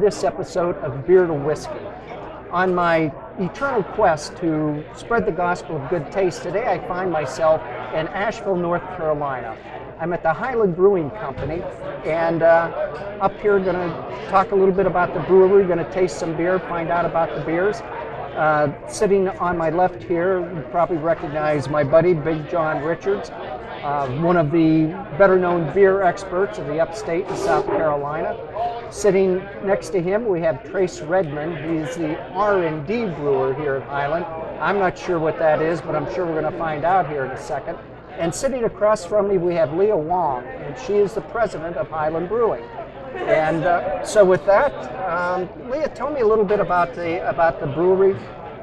this episode of Beer to Whiskey. On my eternal quest to spread the gospel of good taste, today I find myself in Asheville, North Carolina. I'm at the Highland Brewing Company, and up here going to talk a little bit about the brewery, going to taste some beer, find out about the beers. Sitting on my left here, you probably recognize my buddy, Big Jon Richards, one of the better known beer experts of the upstate in South Carolina. Sitting next to him, we have Trace Redmond. He's the R&D brewer here at Highland. I'm not sure what that is, but I'm sure we're going to find out here in a second. And sitting across from me, we have Leah Wong, and she is the president of Highland Brewing. And so with that, Leah, tell me a little bit about the brewery.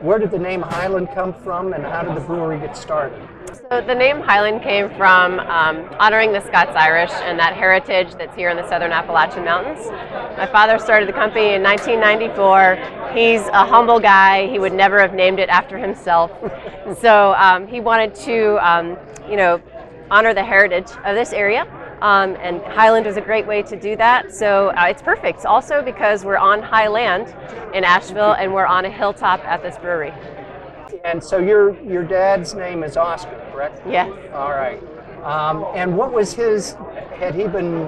Where did the name Highland come from, and how did the brewery get started? So the name Highland came from honoring the Scots-Irish and that heritage that's here in the southern Appalachian Mountains. My father started the company in 1994. He's a humble guy. He would never have named it after himself. So he wanted to, honor the heritage of this area. And Highland is a great way to do that. So it's perfect also because we're on high land in Asheville and we're on a hilltop at this brewery. And so your dad's name is Oscar, correct? Yes. All right. And what was had he been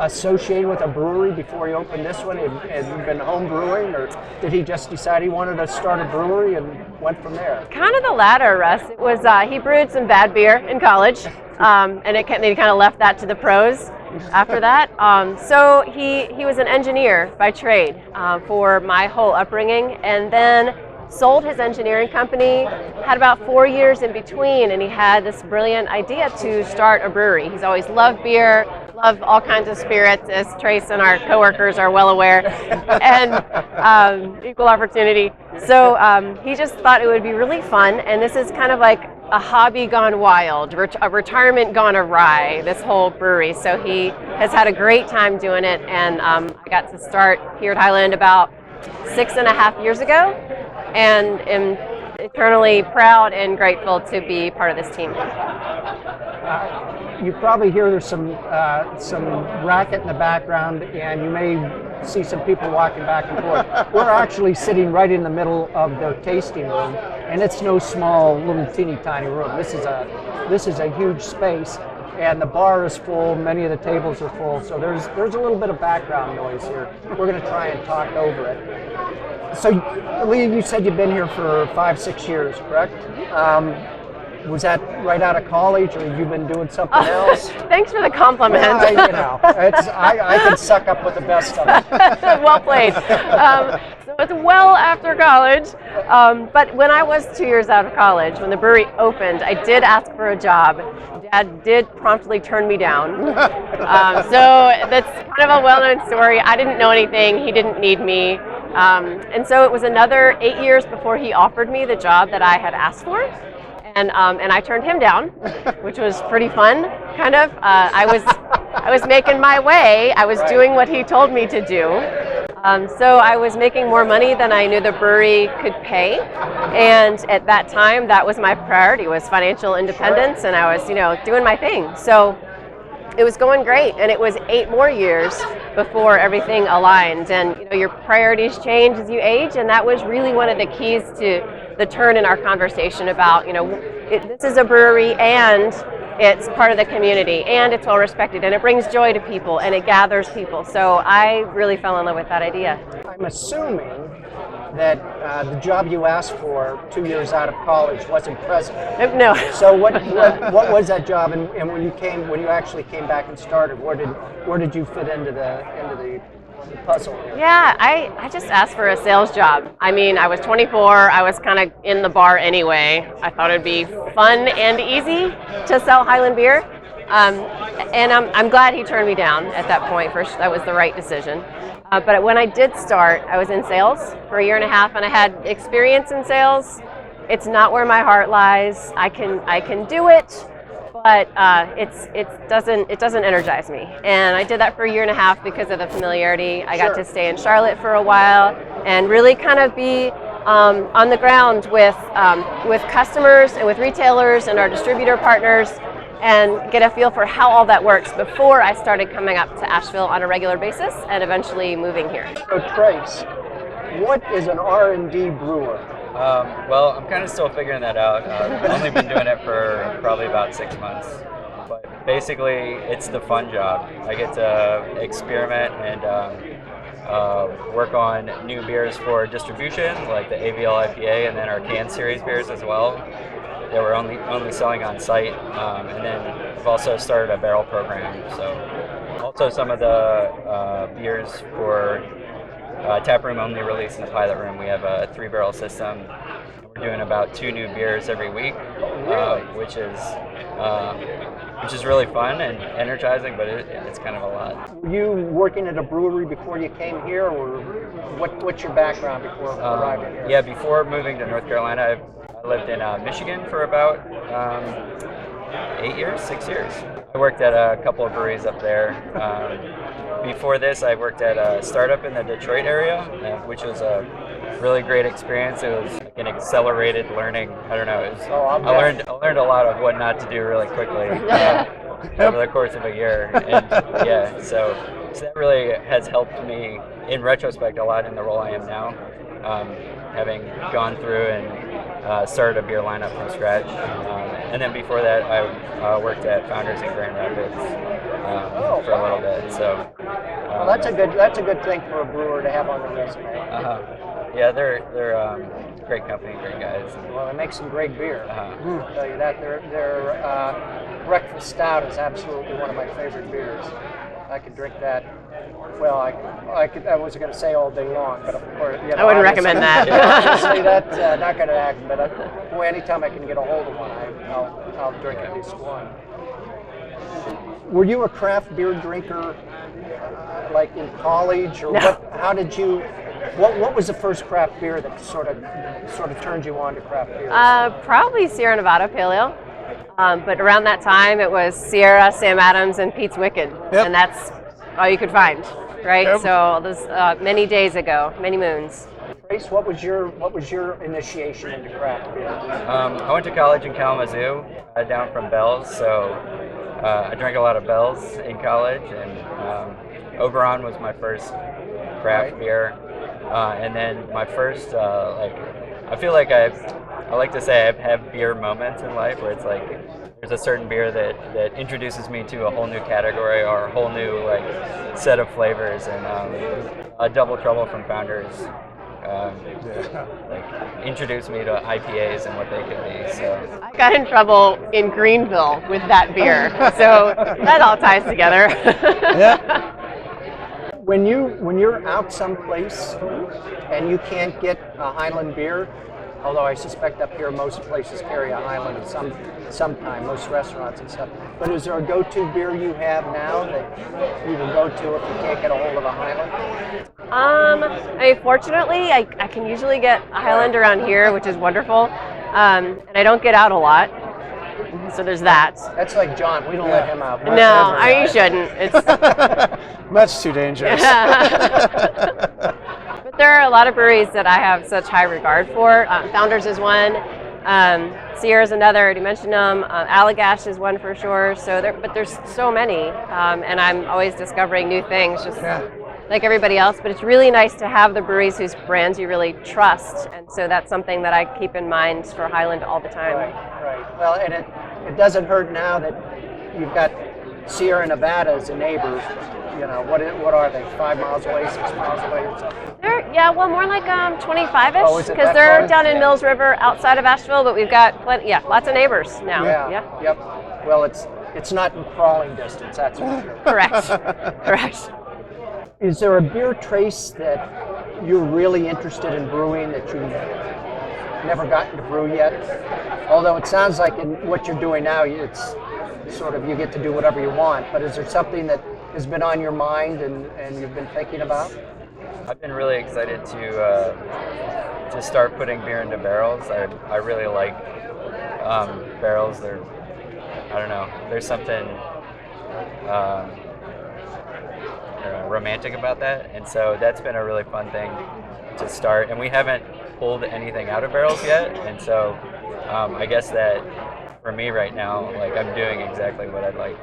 associated with a brewery before he opened this one? Had he been home brewing, or did he just decide he wanted to start a brewery and went from there? Kind of the latter, Russ. It was he brewed some bad beer in college, and they kind of left that to the pros after that. So he was an engineer by trade for my whole upbringing, and then sold his engineering company, had about 4 years in between, and he had this brilliant idea to start a brewery. He's always loved beer, loved all kinds of spirits, as Trace and our coworkers are well aware, and equal opportunity. So he just thought it would be really fun, and this is kind of like a hobby gone wild, a retirement gone awry, this whole brewery. So he has had a great time doing it, and I got to start here at Highland about 6.5 years ago, and am eternally proud and grateful to be part of this team. You probably hear there's some racket in the background, and you may see some people walking back and forth. We're actually sitting right in the middle of their tasting room, and it's no small little teeny tiny room. This is a huge space, and the bar is full. Many of the tables are full, so there's a little bit of background noise here. We're going to try and talk over it. So, Leah, you said you've been here for 5-6 years, correct? Was that right out of college, or have you been doing something else? Thanks for the compliment. Well, I can suck up with the best of it. Well played. So it's well after college, but when I was 2 years out of college, when the brewery opened, I did ask for a job. Dad did promptly turn me down. So that's kind of a well-known story. I didn't know anything. He didn't need me. And so it was another 8 years before he offered me the job that I had asked for. And I turned him down, which was pretty fun, kind of. I was making my way. I was doing what he told me to do. So I was making more money than I knew the brewery could pay. And at that time, that was my priority, was financial independence, and I was, doing my thing. So it was going great, and it was 8 more years before everything aligned. And your priorities change as you age, and that was really one of the keys to the turn in our conversation about, this is a brewery, and it's part of the community, and it's well respected, and it brings joy to people, and it gathers people. So I really fell in love with that idea. I'm assuming that the job you asked for 2 years out of college wasn't present. No. So what was that job, and when you actually came back and started, where did you fit into the puzzle here? Yeah, I just asked for a sales job. I mean, I was 24. I was kind of in the bar anyway. I thought it'd be fun and easy to sell Highland beer. And I'm glad he turned me down at that point. First, that was the right decision. But when I did start, I was in sales for 1.5 years, and I had experience in sales. It's not where my heart lies. I can do it, but it doesn't energize me. And I did that for 1.5 years because of the familiarity. I got to stay in Charlotte for a while and really kind of be on the ground with customers and with retailers and our distributor partners, and get a feel for how all that works before I started coming up to Asheville on a regular basis and eventually moving here. So Trace, what is an R&D brewer? Well, I'm kind of still figuring that out. I've only been doing it for probably about 6 months. But basically, it's the fun job. I get to experiment and work on new beers for distribution, like the AVL IPA and then our can series beers as well. That we're only selling on site. And then I've also started a barrel program. So also some of the beers for tap room only release in the pilot room. We have a 3-barrel system. We're doing about 2 new beers every week, which is really fun and energizing, but it's kind of a lot. Were you working at a brewery before you came here, or what's your background before arriving here? Yeah, before moving to North Carolina, I lived in Michigan for about 6 years. I worked at a couple of breweries up there. Before this, I worked at a startup in the Detroit area, which was a really great experience. It was like an accelerated learning. I don't know. I learned a lot of what not to do really quickly over the course of a year, and so that really has helped me in retrospect a lot in the role I am now, having gone through and started a beer lineup from scratch. And then before that, I worked at Founders in Grand Rapids for a little bit. So, well, that's a good thing for a brewer to have on the resume. Yeah, they're great company, great guys. Well, they make some great beer. I'll tell you that. Their breakfast stout is absolutely one of my favorite beers. I could drink that. Well, I was going to say all day long, but of course, I wouldn't recommend that. Obviously, that's not going to happen. But boy, anytime I can get a hold of one, I'll drink at least one. Were you a craft beer drinker, like in college, or what? How did you? What was the first craft beer that sort of turned you on to craft beers? Probably Sierra Nevada Pale Ale. But around that time, it was Sierra, Sam Adams, and Pete's Wicked, and that's all you could find, right? Yep. So this many days ago, many moons. Trace, what was your initiation into craft beer? I went to college in Kalamazoo, down from Bell's, so I drank a lot of Bell's in college, and Oberon was my first craft beer, and then my first I feel like I like to say I have beer moments in life where it's like there's a certain beer that introduces me to a whole new category or a whole new set of flavors, and a Double Trouble from Founders introduced me to IPAs and what they could be. So I got in trouble in Greenville with that beer, so that all ties together. When you're out someplace and you can't get a Highland beer, although I suspect up here most places carry a Highland at sometime, most restaurants and stuff. But is there a go-to beer you have now that you will go to if you can't get a hold of a Highland? Fortunately, I can usually get a Highland around here, which is wonderful, and I don't get out a lot. So there's that. That's like John. We don't let him out. No, you shouldn't. It's That's too dangerous. But there are a lot of breweries that I have such high regard for. Founders is one. Sierra's another. I already mentioned them. Allagash is one for sure. But there's so many, and I'm always discovering new things, just like everybody else. But it's really nice to have the breweries whose brands you really trust, and so that's something that I keep in mind for Highland all the time. Right. Well, and it doesn't hurt now that you've got Sierra Nevada as a neighbor. You know, what are they? 5 miles away, 6 miles away, or something? More like 25-ish, Oh, is it because they're down in Mills River, outside of Asheville. But we've got lots of neighbors now. Yep. Well, it's not in crawling distance. That's for sure. Correct. Is there a beer, Trace, that you're really interested in brewing that you've never gotten to brew yet? Although it sounds like in what you're doing now, it's sort of you get to do whatever you want. But is there something that has been on your mind and you've been thinking about? I've been really excited to start putting beer into barrels. I really like barrels. There's something romantic about that, and so that's been a really fun thing to start. And we haven't pulled anything out of barrels yet, and so I guess that for me right now. Like I'm doing exactly what I'd like.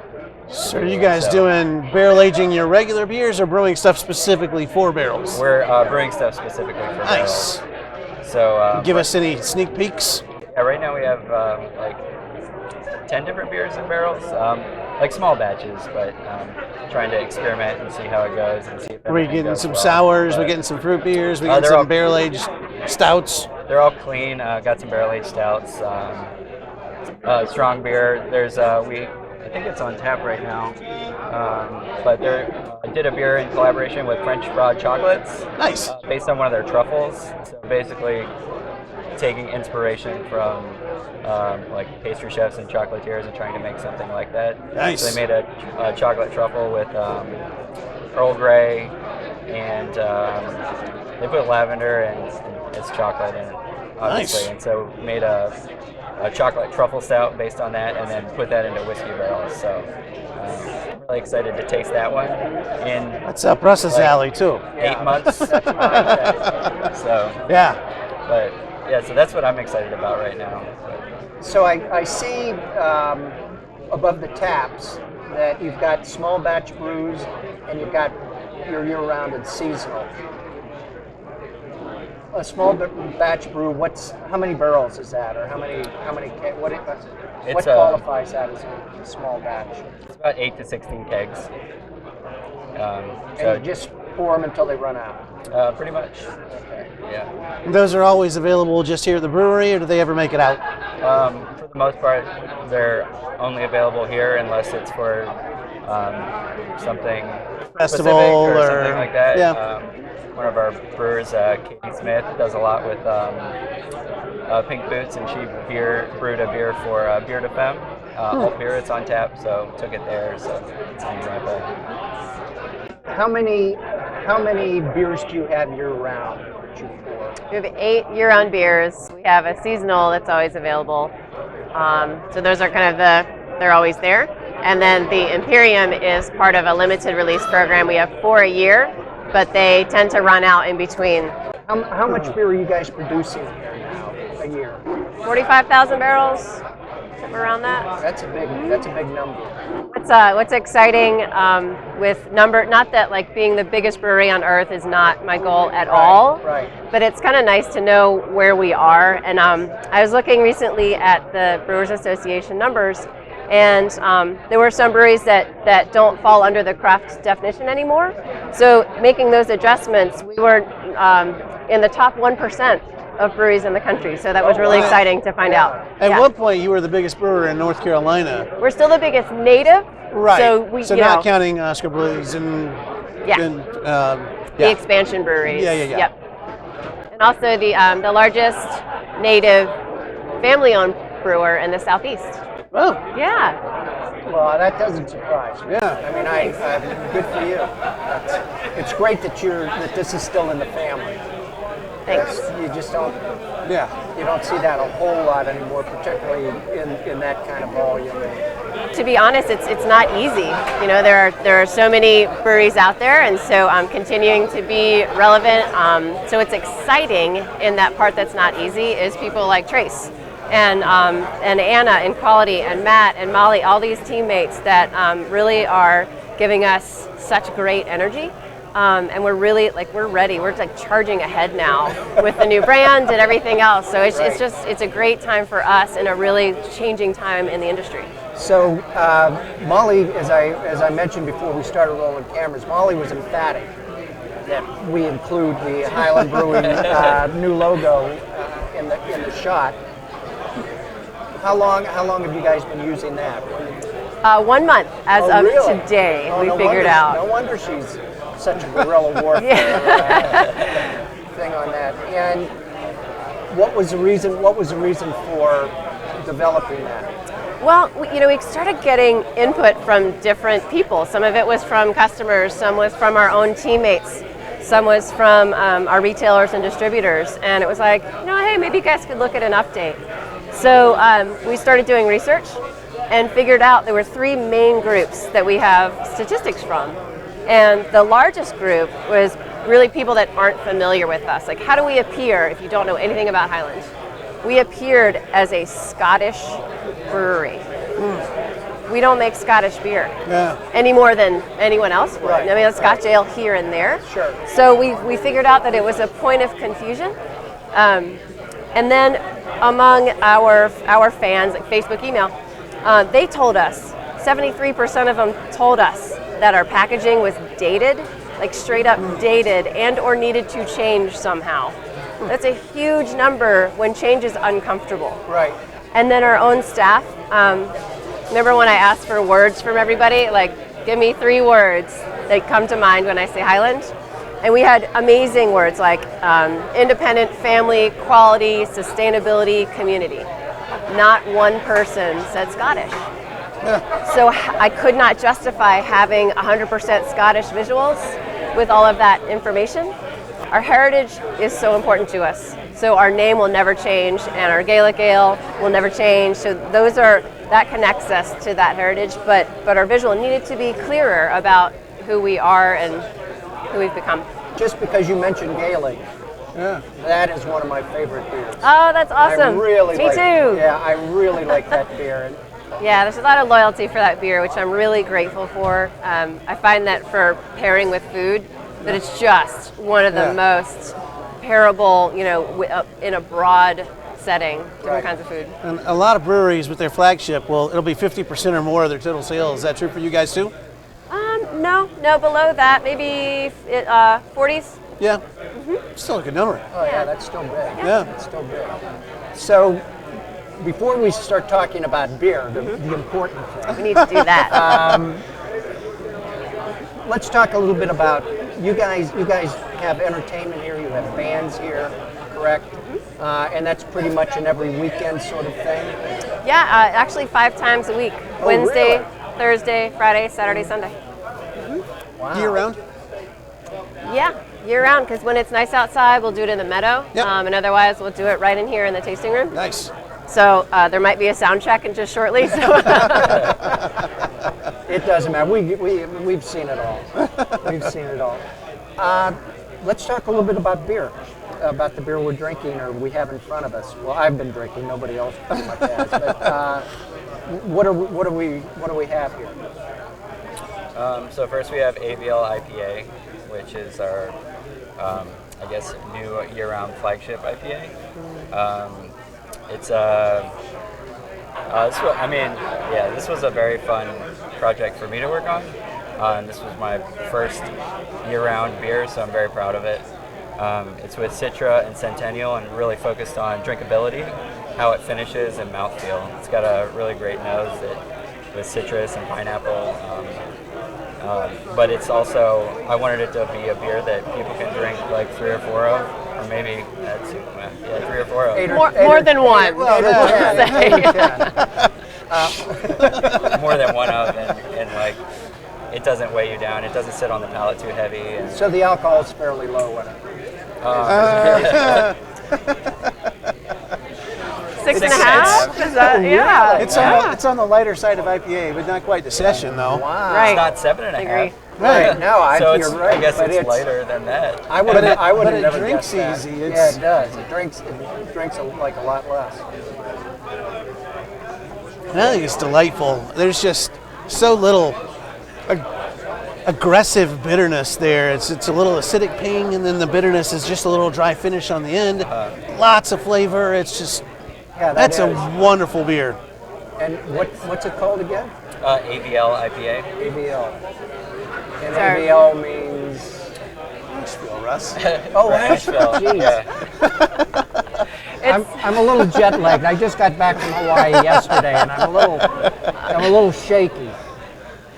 So are you guys doing barrel aging your regular beers or brewing stuff specifically for barrels? We're brewing stuff specifically for Nice. barrels. So Give us any sneak peeks? yeah, right now we have like 10 different beers in barrels, like small batches, but trying to experiment and see how it goes and see if We're everything getting goes some well. sours, But we're getting some fruit beers, we're getting they're all- some barrel aged stouts. They're all clean. Got some barrel aged stouts, strong beer. There's I think it's on tap right now, but I did a beer in collaboration with French Broad Chocolates. Nice. Based on one of their truffles. So basically, taking inspiration from like pastry chefs and chocolatiers and trying to make something like that. Nice. So they made a chocolate truffle with Earl Grey, and they put lavender and it's chocolate in it, obviously. Nice. And so made a chocolate truffle stout based on that, and then put that into whiskey barrels. So I'm really excited to taste that one in That's up Russ's alley too. 8 months. That's what I'm excited. So Yeah. but yeah, so that's what I'm excited about right now. So I see above the taps that you've got small batch brews and you've got your year-round and seasonal. A small batch brew, how many barrels is that, or what It's, qualifies that as a small batch? It's about 8 to 16 kegs. And you just pour them until they run out. Pretty much. Okay. Yeah. Those are always available just here at the brewery, or do they ever make it out? For the most part, they're only available here unless it's for something Festival specific or or- something like that. yeah. One of our brewers, Katie Smith, does a lot with Pink Boots, and she brewed a beer for Beer de Femme. Alt beer, it's on tap, so took it there. So it's an example. How many beers do you have year-round? We have 8 year-round beers. We have a seasonal that's always available. So those are kind of they're always there. And then the Imperium is part of a limited release program. We have 4 a year, but they tend to run out in between. How much beer are you guys producing here now a year? 45,000 barrels, something around that. That's a big number. What's exciting with not that like being the biggest brewery on earth is not my goal at all, Right. but it's kind of nice to know where we are. And I was looking recently at the Brewers Association numbers, and there were some breweries that don't fall under the craft definition anymore. So making those adjustments, we were in the top 1% of breweries in the country. So that was really exciting to find out. At Yeah. one point, you were the biggest brewer in North Carolina. We're still the biggest native. Right. So not counting Oscar Blues and Yeah. and, the expansion breweries. Yeah. Yep. And also the largest native family-owned brewer in the Southeast. Oh, Yeah. Well, that doesn't surprise me. Yeah. I mean, good for you. It's great that this is still in the family. Thanks. You just don't yeah. see that a whole lot anymore, particularly in that kind of volume. To be honest, it's not easy. You know, there are so many breweries out there, and so I'm continuing to be relevant. So it's exciting in that part that's not easy is people like Trace and Anna and Quality and Matt and Molly, all these teammates that really are giving us such great energy. And we're really we're ready. We're charging ahead now with the new brand and everything else. So it's a great time for us in a really changing time in the industry. So Molly, as I mentioned before we started rolling cameras, Molly was emphatic that we include the Highland Brewing new logo in the shot. How long have you guys been using that? 1 month as Oh, of really? today, Oh, we no figured wonder, out. No wonder she's such a guerrilla warfare thing on that. And what was the reason for developing that? Well, we started getting input from different people. Some of it was from customers, some was from our own teammates, some was from our retailers and distributors. And it was like, hey, maybe you guys could look at an update. So we started doing research and figured out there were 3 main groups that we have statistics from. And the largest group was really people that aren't familiar with us. Like, how do we appear if you don't know anything about Highland? we appeared as a Scottish brewery. We don't make Scottish beer any more than anyone else would. Right. I mean, a Scotch ale here and there. Sure. So we figured out that it was a point of confusion. And then among our fans, like Facebook email, they told us, 73% of them told us that our packaging was dated, like straight up dated, and or needed to change somehow. That's a huge number when change is uncomfortable. Right. And then our own staff, remember when I asked for words from everybody, like give me 3 words that come to mind when I say Highland? And we had amazing words like independent, family, quality, sustainability, community. Not one person said Scottish. So I could not justify having 100% Scottish visuals with all of that information. Our heritage is so important to us. So our name will never change, and our Gaelic ale will never change. So that connects us to that heritage. But our visual needed to be clearer about who we are and who we've become. Just because you mentioned Gaelic, that is one of my favorite beers. Oh, that's awesome. I really Me like, too. Yeah, I really like that beer. Yeah, there's a lot of loyalty for that beer, which I'm really grateful for. I find that for pairing with food, that it's just one of the most pairable, in a broad setting, different kinds of food. And a lot of breweries with their flagship, it'll be 50% or more of their total sales. Is that true for you guys too? No, below that, maybe 40s. Yeah. Still a good number. Oh yeah, that's still big. Yeah. That's still big. So, before we start talking about beer, the important thing, We need to do that. let's talk a little bit about you guys. You guys have entertainment here. You have bands here, correct? And that's pretty much an every weekend sort of thing. Yeah, actually 5 times a week. Oh, Wednesday, really? Thursday, Friday, Saturday, Sunday. Wow. Year round? Yeah, year round, because when it's nice outside, we'll do it in the meadow. Yep. And otherwise, we'll do it right in here in the tasting room. Nice. So there might be a sound check in just shortly. So It doesn't matter. We've seen it all. We've seen it all. Let's talk a little bit about beer. About the beer we're drinking or we have in front of us. Well, I've been drinking. Nobody else pretty much has. But what do we have here? So first we have AVL IPA, which is our, new year-round flagship IPA. This was a very fun project for me to work on. This was my first year-round beer, so I'm very proud of it. It's with Citra and Centennial and really focused on drinkability, how it finishes, and mouthfeel. It's got a really great nose with citrus and pineapple. But it's also, I wanted it to be a beer that people can drink like 3 or 4 of, or maybe 3 or 4 of. more than one. Well, More than one of, and like it doesn't weigh you down. It doesn't sit on the palate too heavy. And, So the alcohol is fairly low in it. 6.5? Is that? Yeah. It's on the lighter side of IPA, but not quite the session though. Wow. Right. It's not 7.5. Agree. Right. No, So you're right. I guess but it's lighter than that. I would But it- have but it never drinks guessed that. easy. Yeah, it does. It drinks like a lot less. And I think it's delightful. There's just so little aggressive bitterness there. It's a little acidic ping, and then the bitterness is just a little dry finish on the end. Lots of flavor. It's just that's a wonderful beer. And what's it called again? AVL IPA. ABL. And Sorry. ABL means. Asheville, Russ. Oh, Asheville. Asheville. Jeez. Yeah. I'm a little jet lagged. I just got back from Hawaii yesterday, and I'm a little shaky.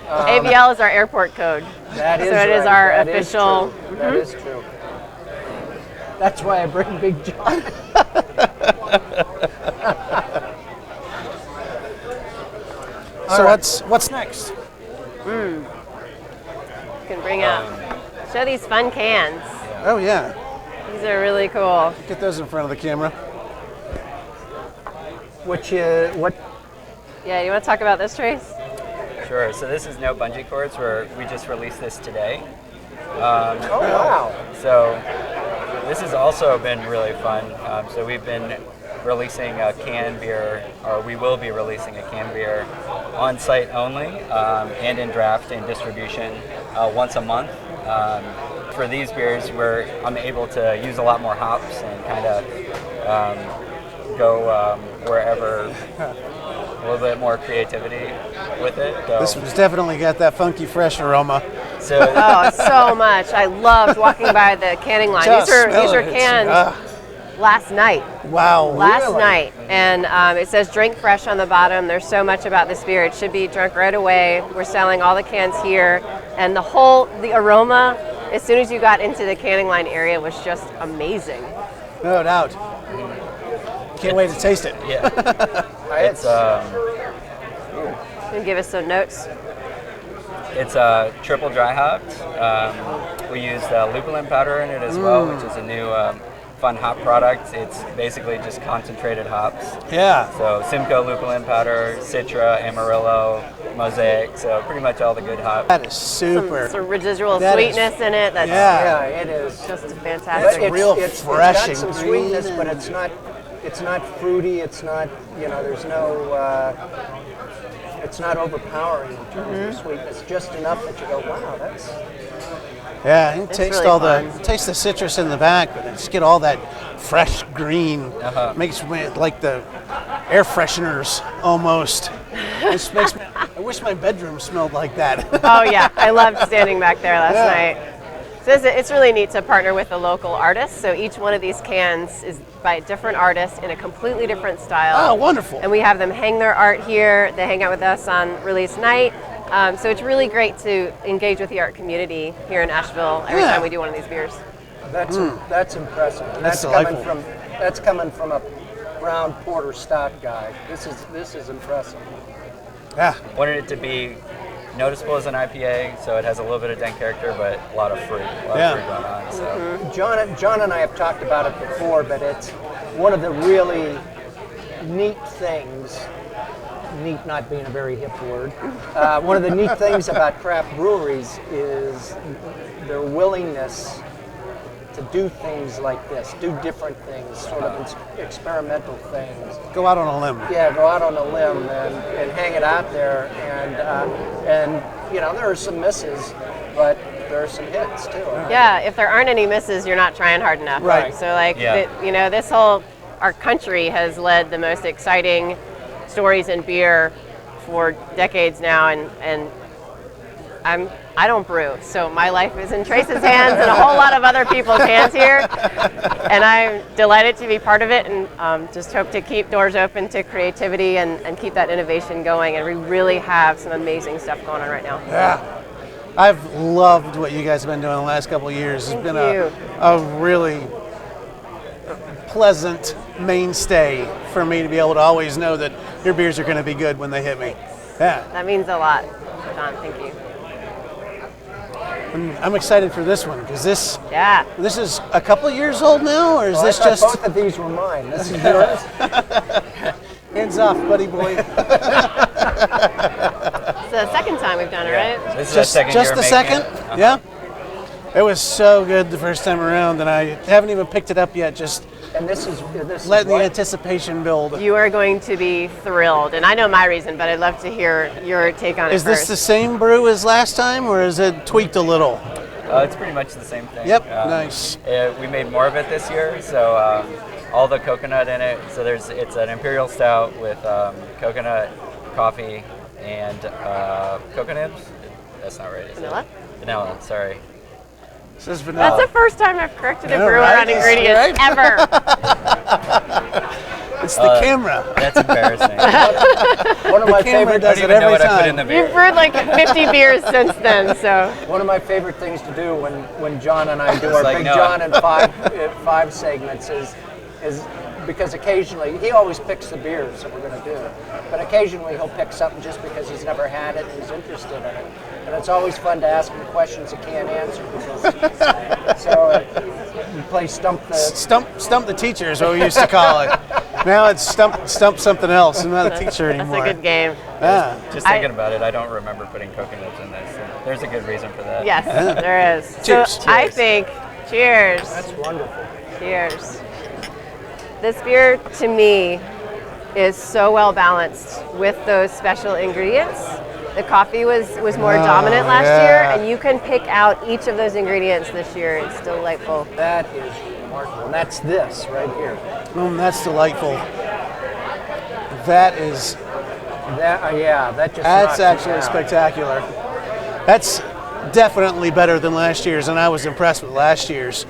AVL is our airport code. That is So it is right. our That is official. true. That is true. That's why I bring Big Jon. So what's next? You can bring out. Show these fun cans. Oh yeah, These are really cool. get those in front of the camera. What? Yeah, you want to talk about this, Trace? Sure. So this is No Bungee Cords, where we just released this today. Oh wow! So this has also been really fun. So we've been releasing a canned beer, or we will be releasing a canned beer on site only, and in draft and distribution once a month. For these beers, I'm able to use a lot more hops and kind of go wherever, a little bit more creativity with it. So, This one's definitely got that funky, fresh aroma. so Oh, so much. I loved walking by the canning line. Just These smell are it. canned last night. Wow. Last night. And it says drink fresh on the bottom. There's so much about this beer. It should be drunk right away. We're selling all the cans here. And the aroma, as soon as you got into the canning line area, was just amazing. No doubt. Can't wait to taste it. yeah, it's Can you give us some notes? it's triple dry hopped. We used lupulin powder in it as well, which is a new fun hop product. It's basically just concentrated hops. Yeah. So Simcoe lupulin powder, Citra, Amarillo, Mosaic. So pretty much all the good hops. That is super. Some residual That is- sweetness in it. That's Yeah. Yeah, it is. just But fantastic. It's real fresh It's got and some green sweetness, but and- it's not fruity. It's not, there's no, it's not overpowering in terms of sweetness. Just enough that you go, wow, that's. Yeah, you taste really all fun. taste the citrus in the back, but just get all that fresh green. Makes me like the air fresheners almost. This makes me, I wish my bedroom smelled like that. Oh yeah, I loved standing back there last Yeah. night. So it's really neat to partner with a local artist. So each one of these cans is by a different artist in a completely different style. Oh, wonderful. And we have them hang their art here. They hang out with us on release night. So it's really great to engage with the art community here in Asheville every Yeah. time we do one of these beers. That's impressive. And That's that's coming from a brown porter stout guy. This is impressive. Yeah. Wanted it to be noticeable as an IPA, so it has a little bit of dank character, but a lot of fruit, Yeah. going on. So John and I have talked about it before, but it's one of the really neat things. Neat not being a very hip word. One of the neat things about craft breweries is their willingness to do things like this, do different things, sort of experimental things. Go out on a limb. Yeah, go out on a limb and hang it out there, and there are some misses, but there are some hits too. Yeah, if there aren't any misses, you're not trying hard enough. Right. So like, Yeah. this our country has led the most exciting stories in beer for decades now, and I don't brew, so my life is in Trace's hands and a whole lot of other people's hands here, and I'm delighted to be part of it, and just hope to keep doors open to creativity and keep that innovation going, and we really have some amazing stuff going on right now. Yeah. I've loved what you guys have been doing the last couple of years. It's been you. a really pleasant mainstay for me to be able to always know that your beers are going to be good when they hit me. Yeah. That means a lot, John. Thank you. And I'm excited for this one because this is a couple of years old now, or is Well, this I thought just both of these were mine? This is yours. hands off, buddy boy? It's the second time we've done it, right? this is the second just year the making second? it. Yeah. It was so good the first time around, and I haven't even picked it up yet. Just And this is letting the what? anticipation build. You are going to be thrilled, and I know my reason, but I'd love to hear your take on it Is this first. the same brew as last time, or is it tweaked a little? It's pretty much the same thing. Yep, nice. We made more of it this year, so all the coconut in it. So it's an imperial stout with coconut, coffee, and coconut nibs. That's not right, is it? Vanilla? Vanilla, sorry. This is vanilla. That's the first time I've corrected a know, brewer right? on ingredients Right? ever. It's the camera. That's embarrassing. One of my camera favorite does I it don't even know every what I put in time. the You've beer. brewed like 50 beers since then, so. One of my favorite things to do when John and I do our like, Big no. Jon and five segments is because occasionally he always picks the beers that we're going to do, but occasionally he'll pick something just because he's never had it and he's interested in it, and it's always fun to ask him questions he can't answer. So you play stump the. Stump the teacher is what we used to call it. Now it's stump something else. I'm not a teacher That's anymore. a good game. Yeah. Just thinking about it, I don't remember putting coconuts in this. And there's a good reason for that. Yes, there is. Cheers. So I think, cheers. That's wonderful. Cheers. This beer, to me, is so well balanced with those special ingredients. The coffee was more dominant last year, and you can pick out each of those ingredients this year. It's delightful. That is remarkable. And that's this right here. That's delightful. That is. That just. That's knocks it actually down. spectacular. That's definitely better than last year's, and I was impressed with last year's.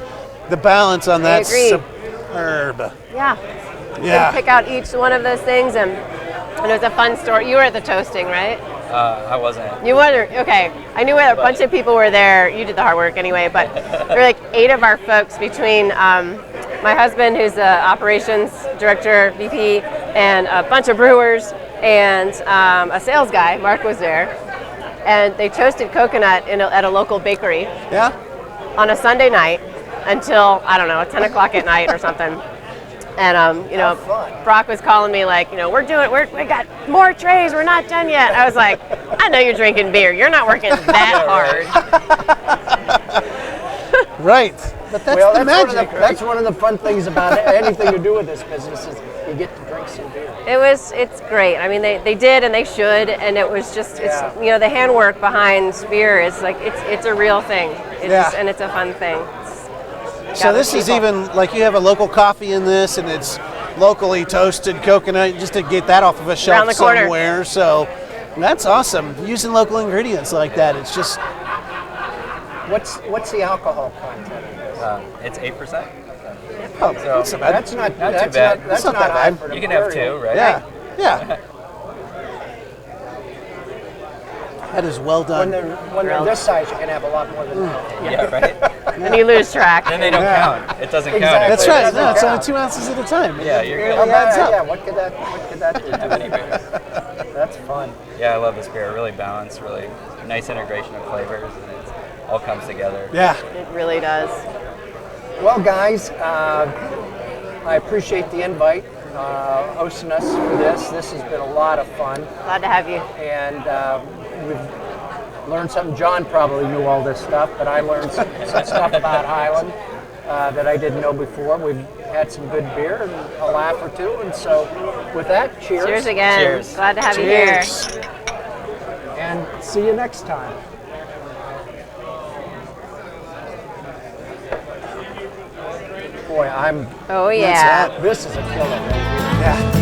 The balance on that's agree. superb. Yeah. You Yeah. can pick out each one of those things, and it was a fun story. You were at the toasting, right? I wasn't. You were, okay. I knew a bunch of people were there. You did the hard work anyway, but there were like 8 of our folks between my husband, who's the operations director, VP, and a bunch of brewers, and a sales guy, Mark was there. And they toasted coconut at a local bakery Yeah? on a Sunday night until, I don't know, 10 o'clock at night or something. And, Brock was calling me like, we got more trays, we're not done yet. I was like, I know you're drinking beer. You're not working that hard. Right. But that's the magic, right? That's one of the fun things about anything to do with this business is you get to drink some beer. It's great. I mean, they did and they should, and it was just, the handwork behind beer is like, it's a real thing. And it's a fun thing. So this is even, like you have a local coffee in this, and it's locally toasted coconut, just to get that off of a shelf Around the corner. somewhere. So that's awesome. Using local ingredients like that, it's just... What's the alcohol content of this? It's 8%. Oh, So That's not too that's bad. Not, that's It's not not that high bad. for an You can have imperial. 2, right? Yeah. That is well done. When they're this size, you can have a lot more than that. Yeah, right? And you lose track. Then they don't count. It doesn't count. Exactly. That's if right. they- No, it's Yeah. only 2 ounces at a time. Yeah, you're Yeah, good. adds up. yeah. What could that do? Have any beer. That's fun. Yeah, I love this beer. Really balanced, really nice integration of flavors, and it all comes together. Yeah. It really does. Well, guys, I appreciate the invite, hosting us for this. This has been a lot of fun, Glad to have you. and we've learned something. John probably knew all this stuff, but I learned some stuff about Highland that I didn't know before. We've had some good beer and a laugh or two, and so with that, cheers. Cheers again. Cheers. Glad to have you here. Cheers. And see you next time. Boy, Oh, yeah. this is a killer. Yeah.